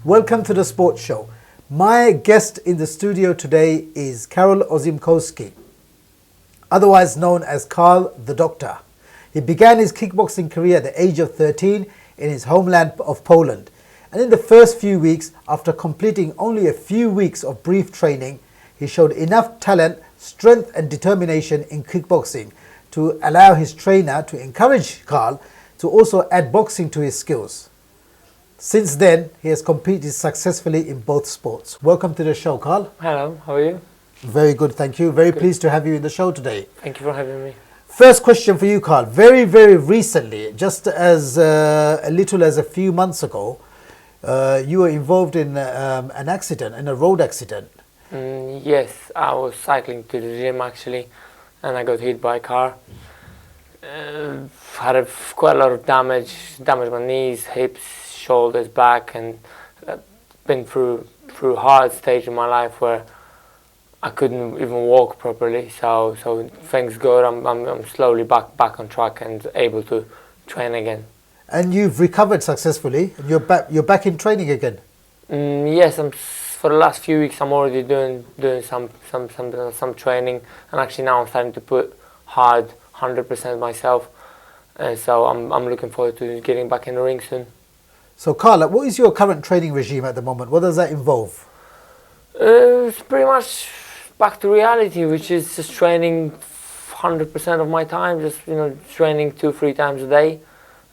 Welcome to the Sports Show. My guest in the studio today is Karol Ozimkowski, otherwise known as Karl the Doctor. He began his kickboxing career at the age of 13 in his homeland of Poland. And in the first few weeks, after completing only a few weeks of brief training, he showed enough talent, strength and determination in kickboxing to allow his trainer to encourage Karl to also add boxing to his skills. Since then, he has competed successfully in both sports. Welcome to the show, Karl. Hello, how are you? Very good, thank you. Very pleased to have you in the show today. Thank you for having me. First question for you, Karl. Very, very recently, just as a little as a few months ago, you were involved in an accident, in a road accident. Yes, I was cycling to the gym actually, and I got hit by a car. Had quite a lot of damaged my knees, hips, shoulders, back, and been through a hard stage in my life where I couldn't even walk properly. So thanks God, I'm slowly back on track and able to train again. And you've recovered successfully. You're back in training again. Yes, for the last few weeks I'm already doing some training, and actually now I'm starting to put hard 100% myself, and so I'm looking forward to getting back in the ring soon. So Karl, what is your current training regime at the moment? What does that involve? It's pretty much back to reality, which is just training 100% of my time, just training 2-3 times a day,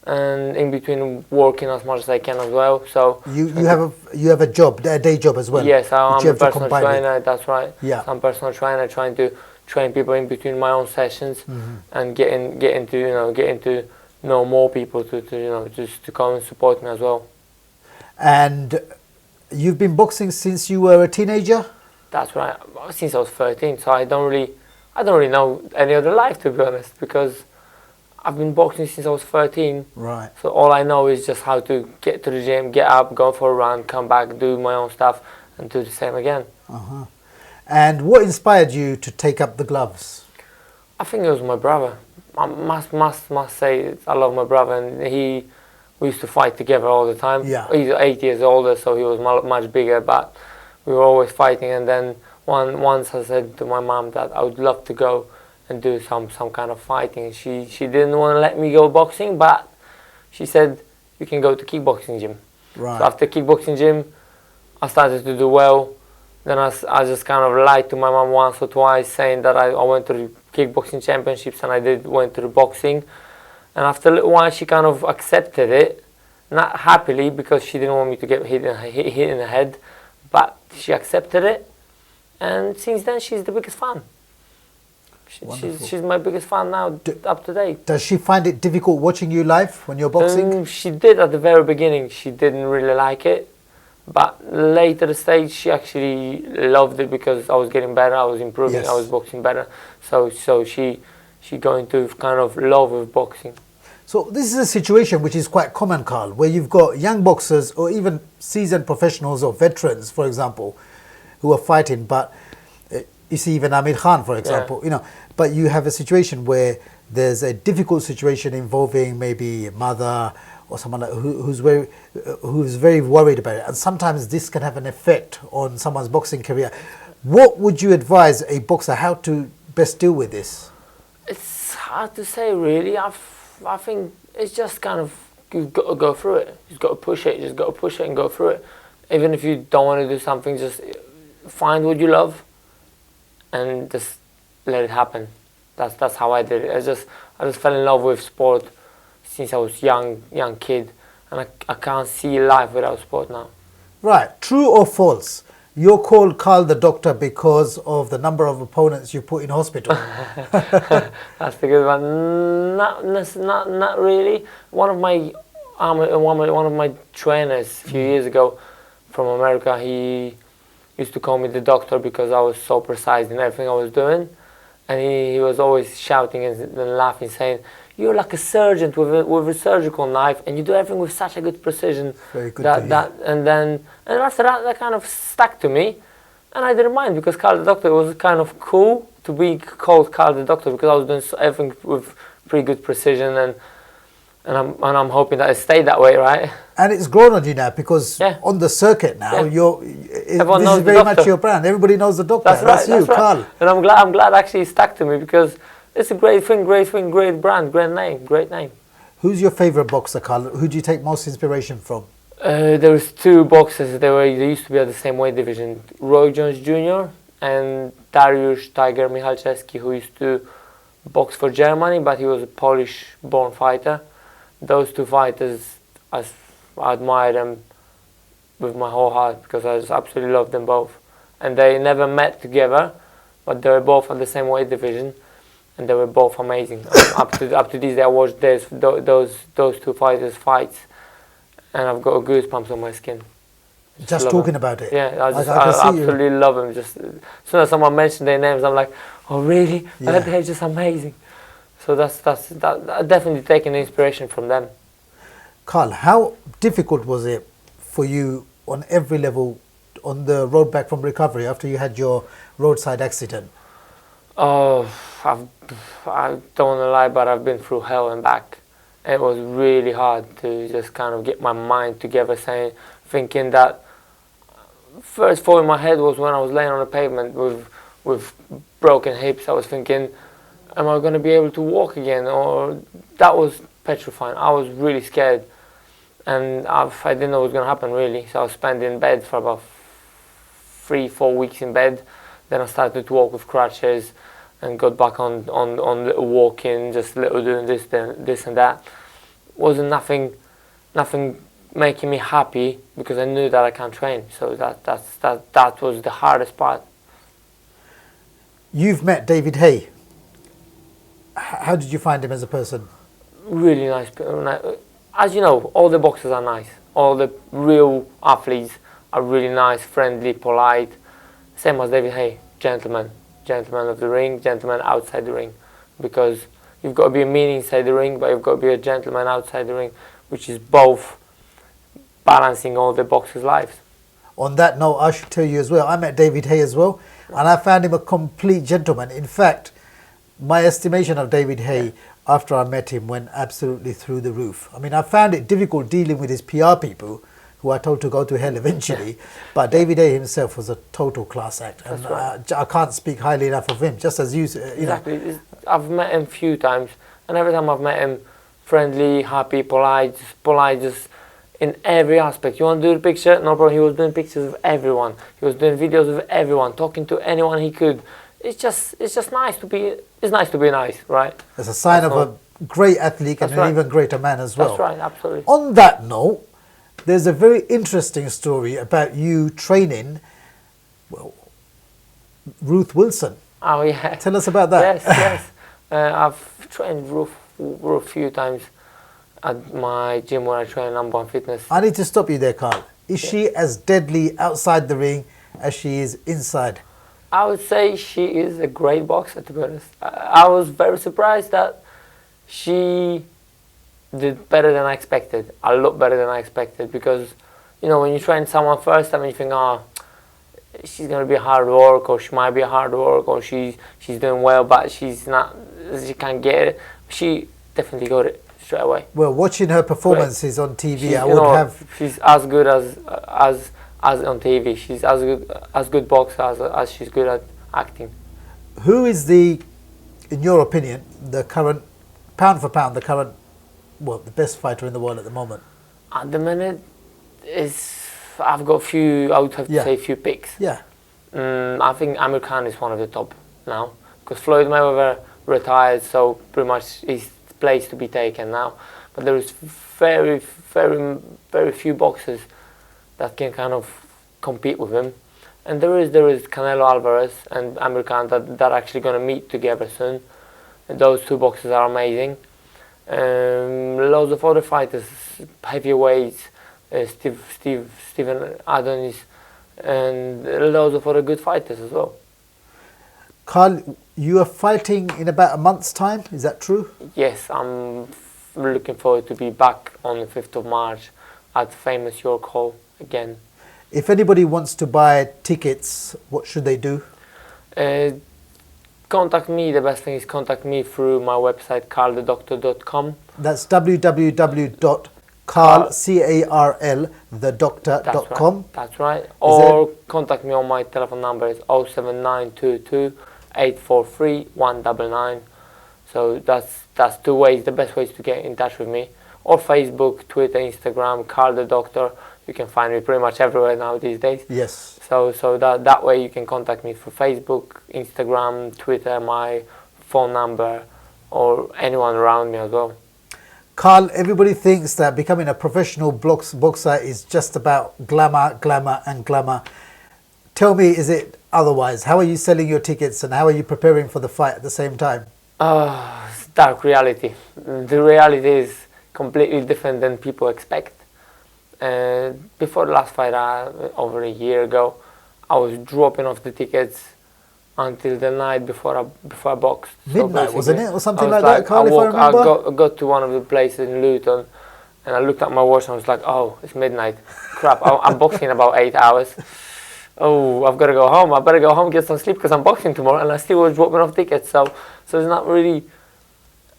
and in between working as much as I can as well. So you have a job, a day job as well. Yes, I'm a personal trainer. That's right. Yeah, I'm a personal trainer, trying to train people in between my own sessions, and getting to know more people just to come and support me as well. And you've been boxing since you were a teenager? That's right. Since I was 13, so I don't really know any other life, to be honest, because I've been boxing since I was 13. Right. So all I know is just how to get to the gym, get up, go for a run, come back, do my own stuff, and do the same again. And what inspired you to take up the gloves? I think it was my brother. I must say I love my brother, and we used to fight together all the time. Yeah. He's 8 years older, so he was much bigger, but we were always fighting. And then once I said to my mom that I would love to go and do some kind of fighting. She didn't want to let me go boxing, but she said you can go to kickboxing gym. Right. So after kickboxing gym, I started to do well. Then I just kind of lied to my mom once or twice, saying that I went to the kickboxing championships and I went to the boxing. And after a little while, she kind of accepted it, not happily because she didn't want me to get hit in the head, but she accepted it. And since then, she's the biggest fan. She's my biggest fan now, up to date. Does she find it difficult watching you live when you're boxing? She did at the very beginning. She didn't really like it. But later stage, she actually loved it because I was getting better, I was improving, yes. I was boxing better. So she got into kind of love with boxing. So this is a situation which is quite common, Karl, where you've got young boxers or even seasoned professionals or veterans, for example, who are fighting. But you see, even Amir Khan, for example, but you have a situation where there's a difficult situation involving maybe a mother or someone who's very worried about it, and sometimes this can have an effect on someone's boxing career. What would you advise a boxer how to best deal with this? It's hard to say, really. I think it's just kind of, you've got to go through it. You've got to push it. You just got to push it and go through it. Even if you don't want to do something, just find what you love and just let it happen. That's how I did it. I just fell in love with sport since I was young kid, and I can't see life without sport now. Right. True or false? You're called Karl the Doctor because of the number of opponents you put in hospital. That's the good one. Not really. One of my trainers a few years ago from America, he used to call me the doctor because I was so precise in everything I was doing, and he was always shouting and laughing, saying, "You're like a surgeon with a surgical knife, and you do everything with such a good precision." Very good. And after that kind of stuck to me, and I didn't mind because Karl the Doctor was kind of cool to be called Karl the Doctor because I was doing everything with pretty good precision, and I'm hoping that it stayed that way, right? And it's grown on you now because Yeah. on the circuit now, Yeah. Everyone this knows is the very much doctor. your brand. Everybody knows the doctor. That's right. you, That's right. Carl. And I'm glad actually it stuck to me because it's a great thing, great brand, great name. Who's your favorite boxer, Carl? Who do you take most inspiration from? There was two boxers. They used to be at the same weight division. Roy Jones Jr. and Dariusz Tiger Michalczewski, who used to box for Germany, but he was a Polish-born fighter. Those two fighters, I admire them with my whole heart because I just absolutely love them both. And they never met together, but they were both at the same weight division, and they were both amazing. up to this day, I watched those two fighters fights, and I've got goosebumps on my skin. Just talking about it. Yeah, I see absolutely love them. Just as soon as someone mentioned their names, I'm like, oh really? Yeah. They're just amazing. So that definitely taking inspiration from them. Carl, how difficult was it for you on every level on the road back from recovery after you had your roadside accident? Oh, I don't want to lie, but I've been through hell and back. It was really hard to just kind of get my mind together, thinking that first thought in my head was when I was laying on the pavement with broken hips. I was thinking, am I going to be able to walk again? Or that was petrifying. I was really scared, and I didn't know what was going to happen really. So I was spending in bed for about 3-4 weeks in bed. Then I started to walk with crutches and got back on little walking, just little doing this and that. Wasn't nothing making me happy because I knew that I can't train. So that was the hardest part. You've met David Haye. How did you find him as a person? Really nice. As you know, all the boxers are nice. All the real athletes are really nice, friendly, polite. Same as David Haye, gentleman of the ring, gentleman outside the ring. Because you've got to be a mean inside the ring, but you've got to be a gentleman outside the ring, which is both balancing all the boxers' lives. On that note, I should tell you as well, I met David Haye as well, and I found him a complete gentleman. In fact, my estimation of David Haye after I met him went absolutely through the roof. I mean, I found it difficult dealing with his PR people, who I told to go to hell eventually, but David Haye himself was a total class act, and right. I can't speak highly enough of him, just as you exactly. know. I've met him a few times, and every time I've met him, friendly, happy, polite, just in every aspect. You want to do the picture? No problem. He was doing pictures of everyone. He was doing videos of everyone, talking to anyone he could. It's just nice to be. It's nice to be nice, right? It's a sign of a great athlete and an even greater man as well. That's right, absolutely. On that note, there's a very interesting story about you training, well, Ruth Wilson. Oh yeah. Tell us about that. Yes. I've trained Ruth a few times at my gym where I train Number One Fitness. I need to stop you there, Carl. Is she as deadly outside the ring as she is inside? I would say she is a great boxer, to be honest. I was very surprised that she did better than I expected. A lot better than I expected, because, you know, when you train someone first time, you think, oh, she's going to be hard work, or she might be hard work, or she's doing well, but she's not, she can't get it. She definitely got it straight away. Well, watching her performances on TV, she's as good as on TV. She's as good boxer as she's good at acting. Who is in your opinion, the current, pound for pound, the best fighter in the world at the moment? At the minute, I've got few. I would have to say few picks. Yeah. I think Amir Khan is one of the top now, because Floyd Mayweather retired, so pretty much his place to be taken now. But there is very few boxers that can kind of compete with him. And there is Canelo Alvarez and Amir Khan that are actually going to meet together soon. And those two boxers are amazing. Loads of other fighters, heavyweights, Stephen Adonis, and loads of other good fighters as well. Carl, you are fighting in about a month's time, is that true? Yes, I'm looking forward to be back on the 5th of March at famous York Hall again. If anybody wants to buy tickets, what should they do? Contact me. The best thing is contact me through my website, carldedoctor.com. That's www.carldedoctor.com. Carl, C-A-R-L, thedoctor.com. That's right. Or contact me on my telephone number. It's 07922 843 199. So that's two ways, the best ways to get in touch with me. Or Facebook, Twitter, Instagram, Carl the Doctor. You can find me pretty much everywhere now these days. Yes. So that way you can contact me through Facebook, Instagram, Twitter, my phone number, or anyone around me as well. Carl, everybody thinks that becoming a professional boxer is just about glamour, glamour and glamour. Tell me, is it otherwise? How are you selling your tickets and how are you preparing for the fight at the same time? It's dark reality. The reality is completely different than people expect. Before the last fight, over a year ago, I was dropping off the tickets until the night before I boxed. Midnight, so wasn't it? Or something like that, Carl, if I remember? I got to one of the places in Luton and I looked at my watch and I was like, oh, it's midnight. Crap, I'm boxing in about 8 hours. Oh, I've got to go home. I better go home, get some sleep because I'm boxing tomorrow. And I still was dropping off tickets. So it's not really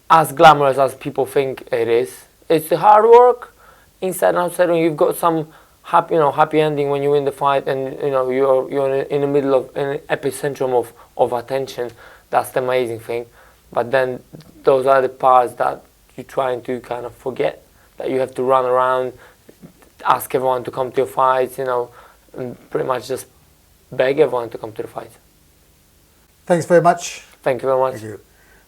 as glamorous as people think it is. It's the hard work inside and outside, and you've got some happy ending when you win the fight, and you're in the middle of an epicentrum of attention. That's the amazing thing. But then those are the parts that you're trying to kind of forget, that you have to run around, ask everyone to come to your fights, and pretty much just beg everyone to come to the fight. Thanks very much. Thank you very much. Thank you.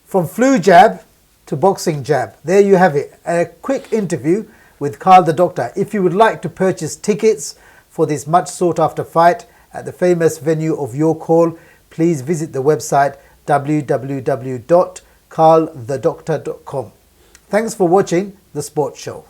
From flu jab to boxing jab, there you have it. A quick interview with Carl the Doctor. If you would like to purchase tickets for this much sought after fight at the famous venue of your call, please visit the website www.carlthedoctor.com. Thanks for watching The Sports Show.